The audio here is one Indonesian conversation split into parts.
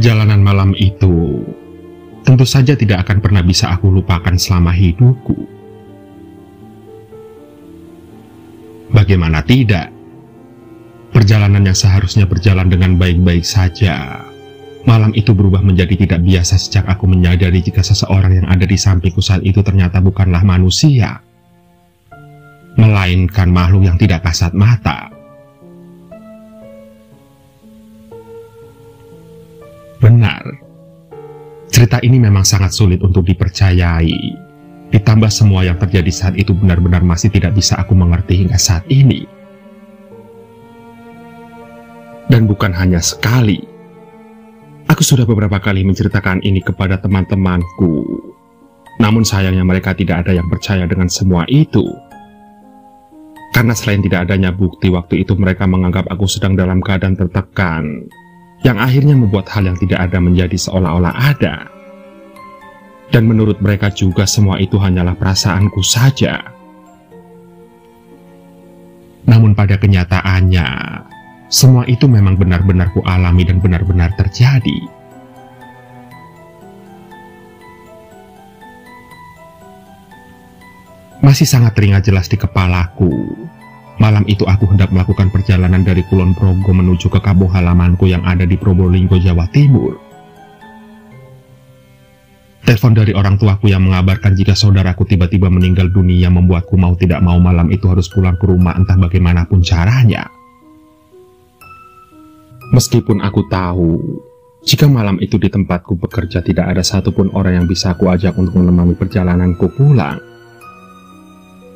Perjalanan malam itu tentu saja tidak akan pernah bisa aku lupakan selama hidupku. Bagaimana tidak? Perjalanan yang seharusnya berjalan dengan baik-baik saja, malam itu berubah menjadi tidak biasa sejak aku menyadari jika seseorang yang ada di sampingku saat itu ternyata bukanlah manusia, melainkan makhluk yang tidak kasat mata. Benar, cerita ini memang sangat sulit untuk dipercayai. Ditambah semua yang terjadi saat itu benar-benar masih tidak bisa aku mengerti hingga saat ini. Dan bukan hanya sekali. Aku sudah beberapa kali menceritakan ini kepada teman-temanku. Namun sayangnya mereka tidak ada yang percaya dengan semua itu. Karena selain tidak adanya bukti waktu itu mereka menganggap aku sedang dalam keadaan tertekan, yang akhirnya membuat hal yang tidak ada menjadi seolah-olah ada. Dan menurut mereka juga semua itu hanyalah perasaanku saja. Namun pada kenyataannya, semua itu memang benar-benar ku alami dan benar-benar terjadi. Masih sangat teringat jelas di kepalaku. Malam itu aku hendak melakukan perjalanan dari Kulon Progo menuju ke kampung halamanku yang ada di Probolinggo, Jawa Timur. Telepon dari orang tuaku yang mengabarkan jika saudaraku tiba-tiba meninggal dunia membuatku mau tidak mau malam itu harus pulang ke rumah entah bagaimanapun caranya. Meskipun aku tahu, jika malam itu di tempatku bekerja tidak ada satupun orang yang bisa aku ajak untuk menemani perjalananku pulang.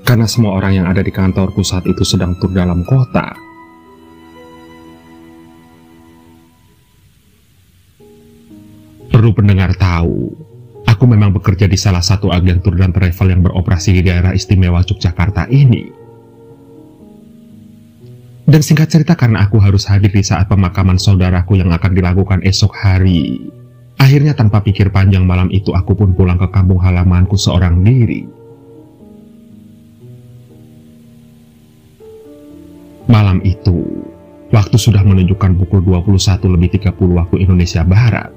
Karena semua orang yang ada di kantorku saat itu sedang tur dalam kota. Perlu pendengar tahu, aku memang bekerja di salah satu agen tur dan travel yang beroperasi di daerah istimewa Yogyakarta ini. Dan singkat cerita karena aku harus hadir di saat pemakaman saudaraku yang akan dilakukan esok hari, akhirnya tanpa pikir panjang malam itu aku pun pulang ke kampung halamanku seorang diri. Malam itu, waktu sudah menunjukkan pukul 21.30 waktu Indonesia Barat.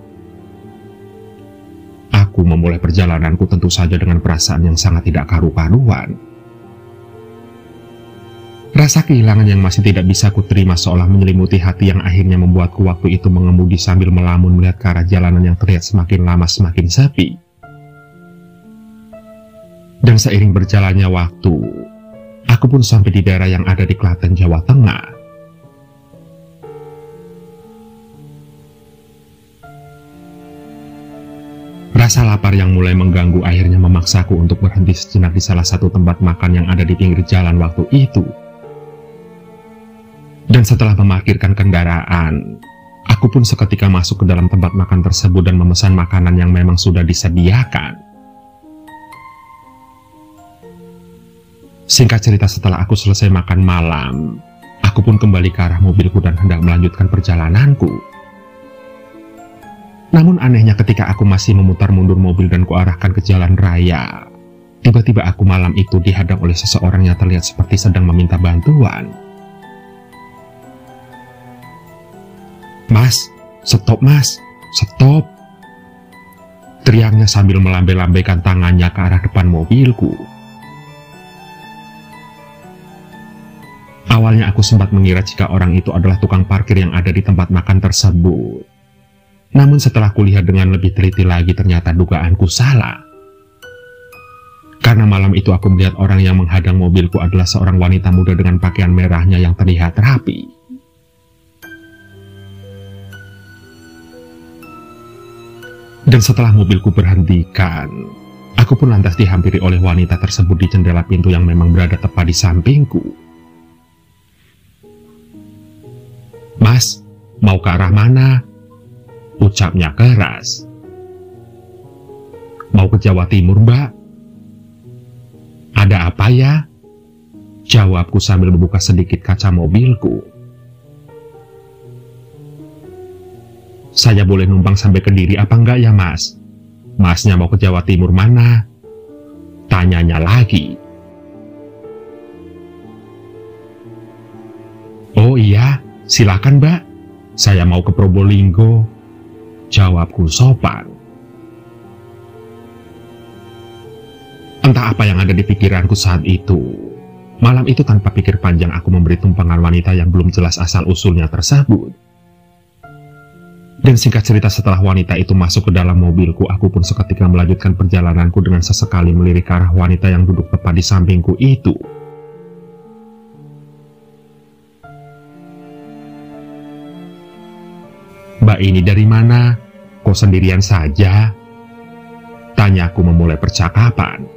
Aku memulai perjalananku tentu saja dengan perasaan yang sangat tidak karu-karuan. Rasa kehilangan yang masih tidak bisa kuterima seolah menyelimuti hati yang akhirnya membuatku waktu itu mengemudi sambil melamun melihat ke arah jalanan yang terlihat semakin lama semakin sepi. Dan seiring berjalannya waktu, aku pun sampai di daerah yang ada di Klaten, Jawa Tengah. Rasa lapar yang mulai mengganggu akhirnya memaksaku untuk berhenti sejenak di salah satu tempat makan yang ada di pinggir jalan waktu itu. Dan setelah memarkirkan kendaraan, aku pun seketika masuk ke dalam tempat makan tersebut dan memesan makanan yang memang sudah disediakan. Singkat cerita, setelah aku selesai makan malam, aku pun kembali ke arah mobilku dan hendak melanjutkan perjalananku. Namun anehnya ketika aku masih memutar mundur mobil dan kuarahkan ke jalan raya, tiba-tiba aku malam itu dihadang oleh seseorang yang terlihat seperti sedang meminta bantuan. "Mas, stop mas, stop!" teriaknya sambil melambai-lambaikan tangannya ke arah depan mobilku. Awalnya aku sempat mengira jika orang itu adalah tukang parkir yang ada di tempat makan tersebut. Namun setelah kulihat dengan lebih teliti lagi ternyata dugaanku salah. Karena malam itu aku melihat orang yang menghadang mobilku adalah seorang wanita muda dengan pakaian merahnya yang terlihat rapi. Dan setelah mobilku berhentikan, aku pun lantas dihampiri oleh wanita tersebut di jendela pintu yang memang berada tepat di sampingku. "Mas, mau ke arah mana?" ucapnya keras. "Mau ke Jawa Timur, Mbak." "Ada apa ya?" jawabku sambil membuka sedikit kaca mobilku. "Saya boleh numpang sampai Kediri apa enggak ya, Mas?" "Masnya mau ke Jawa Timur mana?" tanyanya lagi. "Oh iya, silakan Mbak, saya mau ke Probolinggo." Jawabku sopan. Entah apa yang ada di pikiranku saat itu. Malam itu tanpa pikir panjang aku memberi tumpangan wanita yang belum jelas asal-usulnya tersebut. Dan singkat cerita, setelah wanita itu masuk ke dalam mobilku, aku pun seketika melanjutkan perjalananku dengan sesekali melirik ke arah wanita yang duduk tepat di sampingku itu. "Mbak ini dari mana? Kok sendirian saja?" Tanyaku memulai percakapan.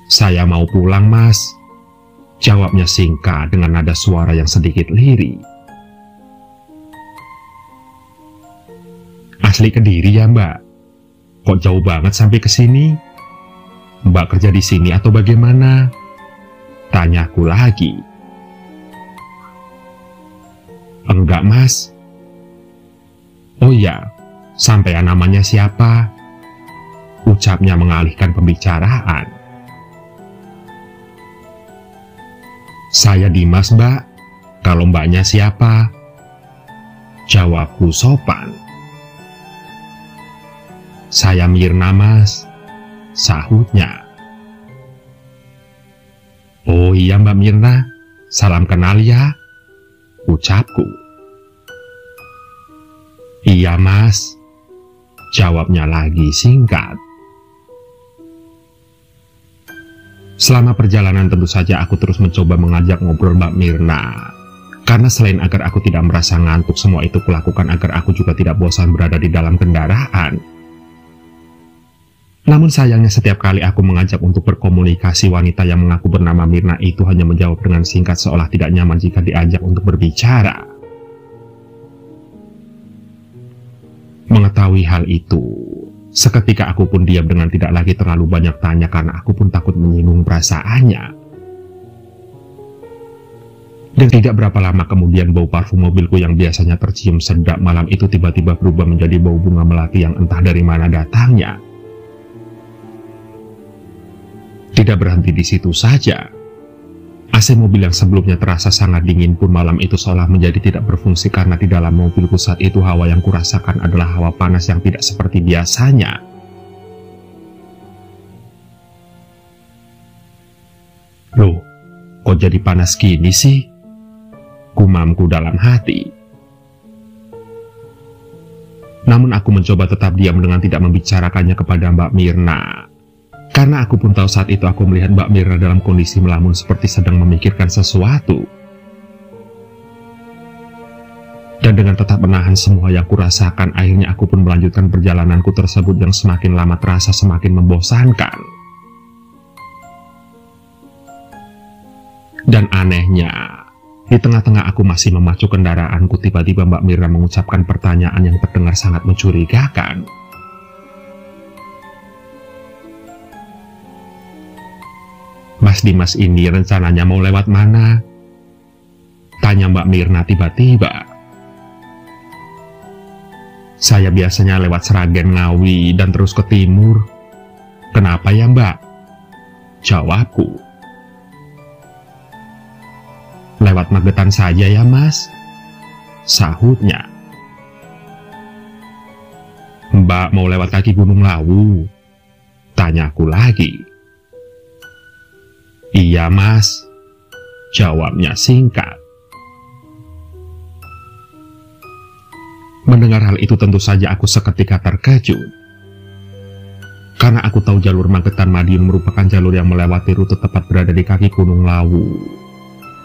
"Saya mau pulang, Mas," jawabnya singkat dengan nada suara yang sedikit lirih. "Asli Kediri ya, Mbak? Kok jauh banget sampai ke sini? Mbak kerja di sini atau bagaimana?" Tanyaku lagi. "Enggak, Mas." "Oh ya, sampean namanya siapa?" ucapnya mengalihkan pembicaraan. "Saya Dimas, Mbak. Kalau mbaknya siapa?" Jawabku sopan. "Saya Mirna, Mas," sahutnya. "Oh iya, Mbak Mirna. Salam kenal ya," ucapku. "Iya, Mas," jawabnya lagi singkat. Selama perjalanan tentu saja aku terus mencoba mengajak ngobrol Mbak Mirna. Karena selain agar aku tidak merasa ngantuk, semua itu kulakukan agar aku juga tidak bosan berada di dalam kendaraan. Namun sayangnya setiap kali aku mengajak untuk berkomunikasi, wanita yang mengaku bernama Mirna itu hanya menjawab dengan singkat seolah tidak nyaman jika diajak untuk berbicara. Mengetahui hal itu, seketika aku pun diam dengan tidak lagi terlalu banyak tanya karena aku pun takut menyinggung perasaannya. Dan tidak berapa lama kemudian bau parfum mobilku yang biasanya tercium sedap malam itu tiba-tiba berubah menjadi bau bunga melati yang entah dari mana datangnya. Tidak berhenti di situ saja. AC mobil yang sebelumnya terasa sangat dingin pun malam itu seolah menjadi tidak berfungsi karena di dalam mobilku saat itu hawa yang kurasakan adalah hawa panas yang tidak seperti biasanya. "Loh, kok jadi panas gini sih?" gumamku dalam hati. Namun aku mencoba tetap diam dengan tidak membicarakannya kepada Mbak Mirna. Karena aku pun tahu saat itu aku melihat Mbak Mirna dalam kondisi melamun seperti sedang memikirkan sesuatu. Dan dengan tetap menahan semua yang kurasakan, akhirnya aku pun melanjutkan perjalananku tersebut yang semakin lama terasa semakin membosankan. Dan anehnya, di tengah-tengah aku masih memacu kendaraanku, tiba-tiba Mbak Mirna mengucapkan pertanyaan yang terdengar sangat mencurigakan. "Mas Dimas ini rencananya mau lewat mana?" tanya Mbak Mirna tiba-tiba. "Saya biasanya lewat Sragen Ngawi dan terus ke timur." "Kenapa ya, Mbak?" jawabku. "Lewat Magetan saja ya, Mas," sahutnya. "Mbak mau lewat kaki Gunung Lawu?" tanyaku lagi. "Iya, Mas," jawabnya singkat. Mendengar hal itu tentu saja aku seketika terkejut. Karena aku tahu jalur Magetan Madiun merupakan jalur yang melewati rute tepat berada di kaki Gunung Lawu.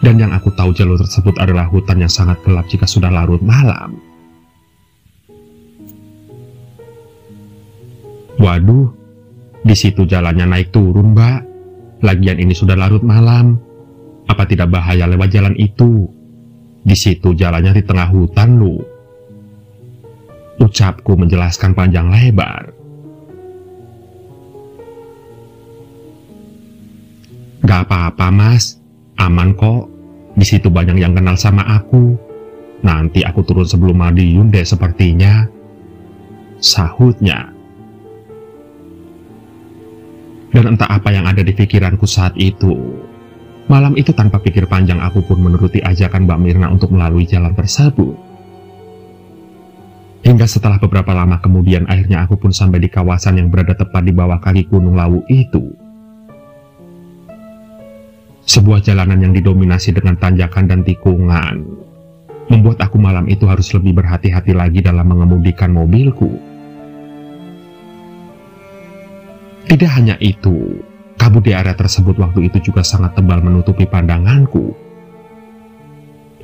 Dan yang aku tahu jalur tersebut adalah hutan yang sangat gelap jika sudah larut malam. "Waduh, di situ jalannya naik turun, Mbak. Lagian ini sudah larut malam. Apa tidak bahaya lewat jalan itu? Di situ jalannya di tengah hutan, lu," ucapku menjelaskan panjang lebar. "Gak apa-apa, Mas. Aman kok. Di situ banyak yang kenal sama aku. Nanti aku turun sebelum Madiun deh sepertinya," sahutnya. Dan entah apa yang ada di pikiranku saat itu. Malam itu tanpa pikir panjang aku pun menuruti ajakan Mbak Mirna untuk melalui jalan tersebut. Hingga setelah beberapa lama kemudian akhirnya aku pun sampai di kawasan yang berada tepat di bawah kaki Gunung Lawu itu. Sebuah jalanan yang didominasi dengan tanjakan dan tikungan membuat aku malam itu harus lebih berhati-hati lagi dalam mengemudikan mobilku. Tidak hanya itu, kabut di area tersebut waktu itu juga sangat tebal menutupi pandanganku.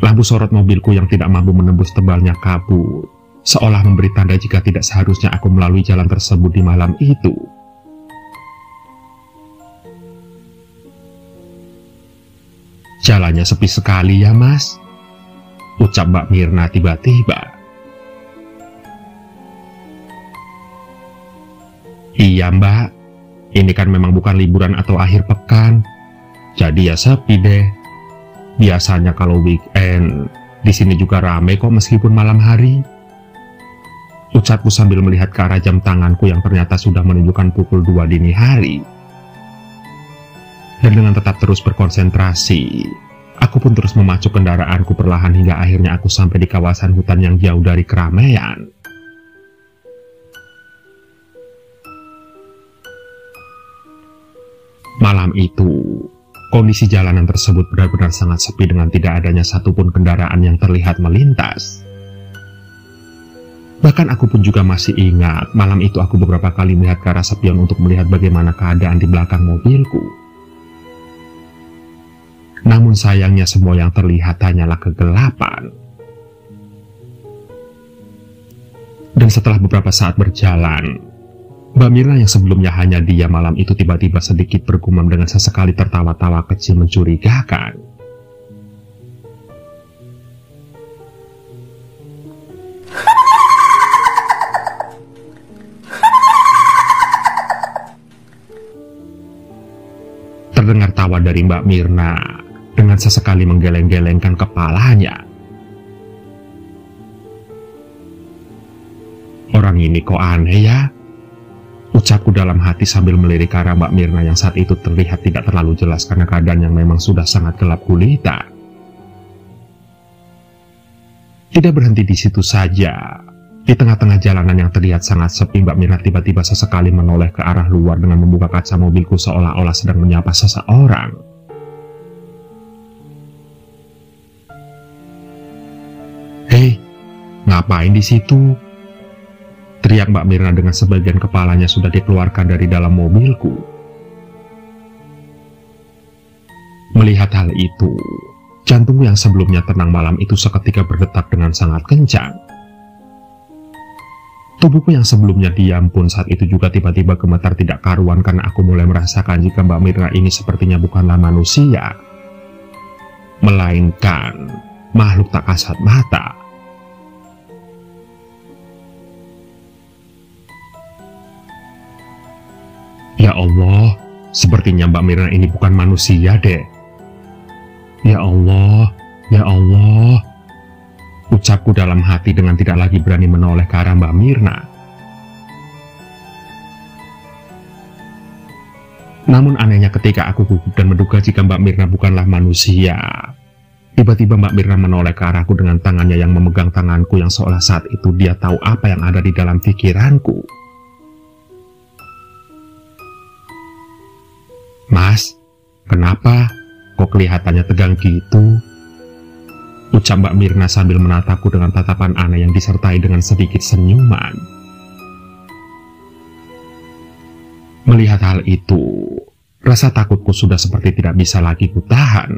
Lampu sorot mobilku yang tidak mampu menembus tebalnya kabut seolah memberi tanda jika tidak seharusnya aku melalui jalan tersebut di malam itu. Jalannya sepi sekali ya mas, ucap Mbak Mirna tiba-tiba. Iya mbak, ini kan memang bukan liburan atau akhir pekan, jadi ya sepi deh. Biasanya kalau weekend, di sini juga rame kok meskipun malam hari. Ucapku sambil melihat ke arah jam tanganku yang ternyata sudah menunjukkan pukul 2 dini hari. Dan dengan tetap terus berkonsentrasi, aku pun terus memacu kendaraanku perlahan hingga akhirnya aku sampai di kawasan hutan yang jauh dari keramaian. Malam itu, kondisi jalanan tersebut benar-benar sangat sepi dengan tidak adanya satupun kendaraan yang terlihat melintas. Bahkan aku pun juga masih ingat, malam itu aku beberapa kali melihat ke arah spion untuk melihat bagaimana keadaan di belakang mobilku. Namun sayangnya semua yang terlihat hanyalah kegelapan. Dan setelah beberapa saat berjalan, Mbak Mirna yang sebelumnya hanya diam malam itu tiba-tiba sedikit bergumam dengan sesekali tertawa-tawa kecil mencurigakan. Terdengar tawa dari Mbak Mirna dengan sesekali menggeleng-gelengkan kepalanya. Orang ini kok aneh ya? Ucapku dalam hati sambil melirik ke arah Mbak Mirna yang saat itu terlihat tidak terlalu jelas karena keadaan yang memang sudah sangat gelap gulita. Tidak berhenti di situ saja. Di tengah-tengah jalanan yang terlihat sangat sepi, Mbak Mirna tiba-tiba sesekali menoleh ke arah luar dengan membuka kaca mobilku seolah-olah sedang menyapa seseorang. Hei, ngapain di situ? Teriak Mbak Mirna dengan sebagian kepalanya sudah dikeluarkan dari dalam mobilku. Melihat hal itu, jantungku yang sebelumnya tenang malam itu seketika berdetak dengan sangat kencang. Tubuhku yang sebelumnya diam pun saat itu juga tiba-tiba gemetar tidak karuan karena aku mulai merasakan jika Mbak Mirna ini sepertinya bukanlah manusia, melainkan makhluk tak kasat mata. Ya Allah, sepertinya Mbak Mirna ini bukan manusia deh. Ya Allah, ya Allah. Ucapku dalam hati dengan tidak lagi berani menoleh ke arah Mbak Mirna. Namun anehnya ketika aku gugup dan menduga jika Mbak Mirna bukanlah manusia, tiba-tiba Mbak Mirna menoleh ke arahku dengan tangannya yang memegang tanganku yang seolah saat itu dia tahu apa yang ada di dalam pikiranku. Mas, kenapa? Kok kelihatannya tegang gitu? Ucap Mbak Mirna sambil menatapku dengan tatapan aneh yang disertai dengan sedikit senyuman. Melihat hal itu, rasa takutku sudah seperti tidak bisa lagi kutahan.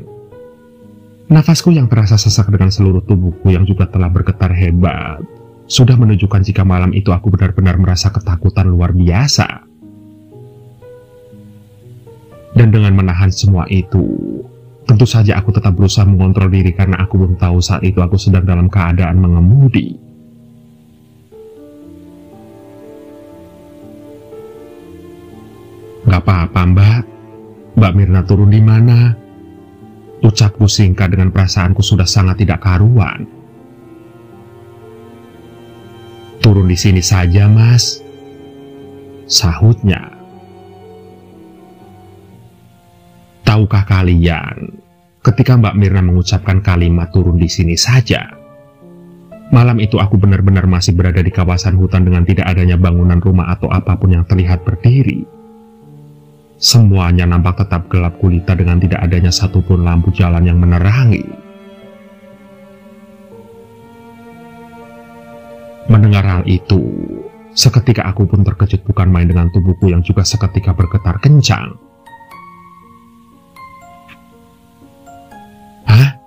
Nafasku yang terasa sesak dengan seluruh tubuhku yang juga telah bergetar hebat, sudah menunjukkan jika malam itu aku benar-benar merasa ketakutan luar biasa. Dan dengan menahan semua itu, tentu saja aku tetap berusaha mengontrol diri karena aku belum tahu saat itu aku sedang dalam keadaan mengemudi. Gak apa-apa mbak, Mbak Mirna turun di mana? Ucapku singkat dengan perasaanku sudah sangat tidak karuan. Turun di sini saja mas, sahutnya. Tahukah kalian, ketika Mbak Mirna mengucapkan kalimat turun di sini saja, Malam itu aku benar-benar masih berada di kawasan hutan dengan tidak adanya bangunan rumah atau apapun yang terlihat berdiri. Semuanya nampak tetap gelap gulita dengan tidak adanya satupun lampu jalan yang menerangi. Mendengar hal itu, seketika aku pun terkejut bukan main dengan tubuhku yang juga seketika bergetar kencang. Hah?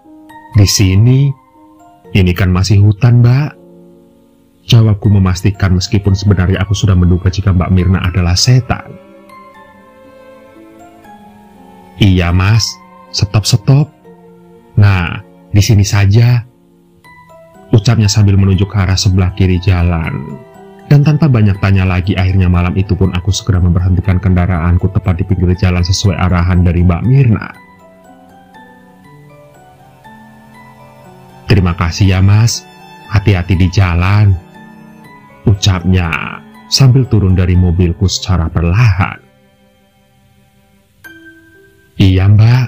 Di sini? Ini kan masih hutan, Mbak. Jawabku memastikan meskipun sebenarnya aku sudah menduga jika Mbak Mirna adalah setan. Iya, Mas. Stop. Nah, di sini saja. Ucapnya sambil menunjuk ke arah sebelah kiri jalan. Dan tanpa banyak tanya lagi, akhirnya malam itu pun aku segera memberhentikan kendaraanku tepat di pinggir jalan sesuai arahan dari Mbak Mirna. Terima kasih ya, Mas. Hati-hati di jalan. Ucapnya sambil turun dari mobilku secara perlahan. Iya, Mbak.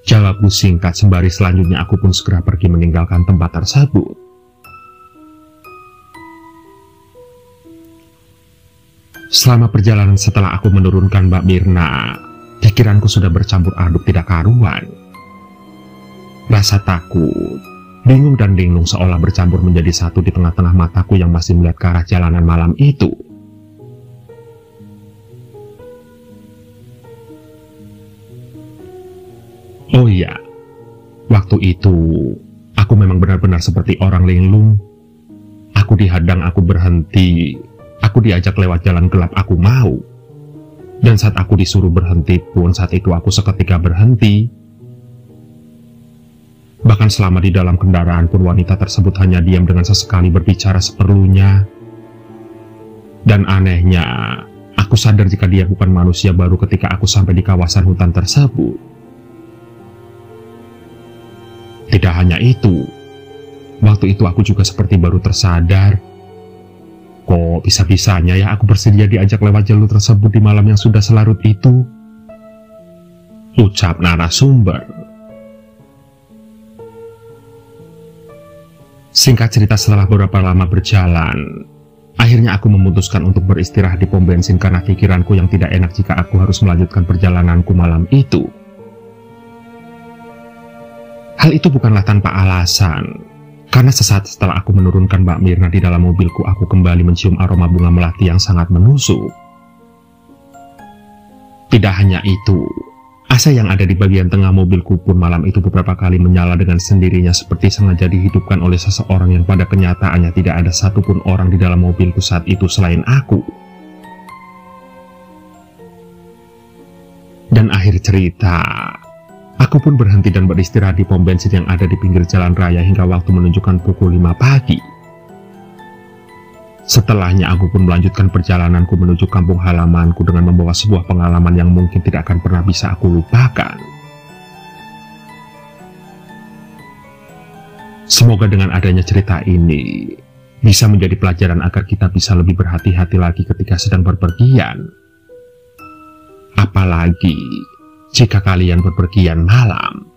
Jawabku singkat sembari selanjutnya aku pun segera pergi meninggalkan tempat tersebut. Selama perjalanan setelah aku menurunkan Mbak Mirna, pikiranku sudah bercampur aduk tidak karuan. Rasa takut, bingung dan linglung seolah bercampur menjadi satu di tengah-tengah mataku yang masih melihat ke arah jalanan malam itu. Oh iya, waktu itu aku memang benar-benar seperti orang linglung. Aku dihadang, aku berhenti, aku diajak lewat jalan gelap, aku mau. Dan saat aku disuruh berhenti pun saat itu aku seketika berhenti. Bahkan selama di dalam kendaraan pun wanita tersebut hanya diam dengan sesekali berbicara seperlunya. Dan anehnya, aku sadar jika dia bukan manusia baru ketika aku sampai di kawasan hutan tersebut. Tidak hanya itu, waktu itu aku juga seperti baru tersadar. Kok bisa-bisanya ya aku bersedia diajak lewat jalur tersebut di malam yang sudah selarut itu? Ucap narasumber. Singkat cerita, setelah beberapa lama berjalan, akhirnya aku memutuskan untuk beristirahat di pom bensin karena pikiranku yang tidak enak jika aku harus melanjutkan perjalananku malam itu. Hal itu bukanlah tanpa alasan, karena sesaat setelah aku menurunkan Mbak Mirna di dalam mobilku, aku kembali mencium aroma bunga melati yang sangat menusuk. Tidak hanya itu, AC yang ada di bagian tengah mobilku pun malam itu beberapa kali menyala dengan sendirinya seperti sengaja dihidupkan oleh seseorang yang pada kenyataannya tidak ada satupun orang di dalam mobilku saat itu selain aku. Dan akhir cerita, aku pun berhenti dan beristirahat di pom bensin yang ada di pinggir jalan raya hingga waktu menunjukkan pukul 5 pagi. Setelahnya aku pun melanjutkan perjalananku menuju kampung halamanku dengan membawa sebuah pengalaman yang mungkin tidak akan pernah bisa aku lupakan. Semoga dengan adanya cerita ini bisa menjadi pelajaran agar kita bisa lebih berhati-hati lagi ketika sedang berpergian. Apalagi jika kalian berpergian malam.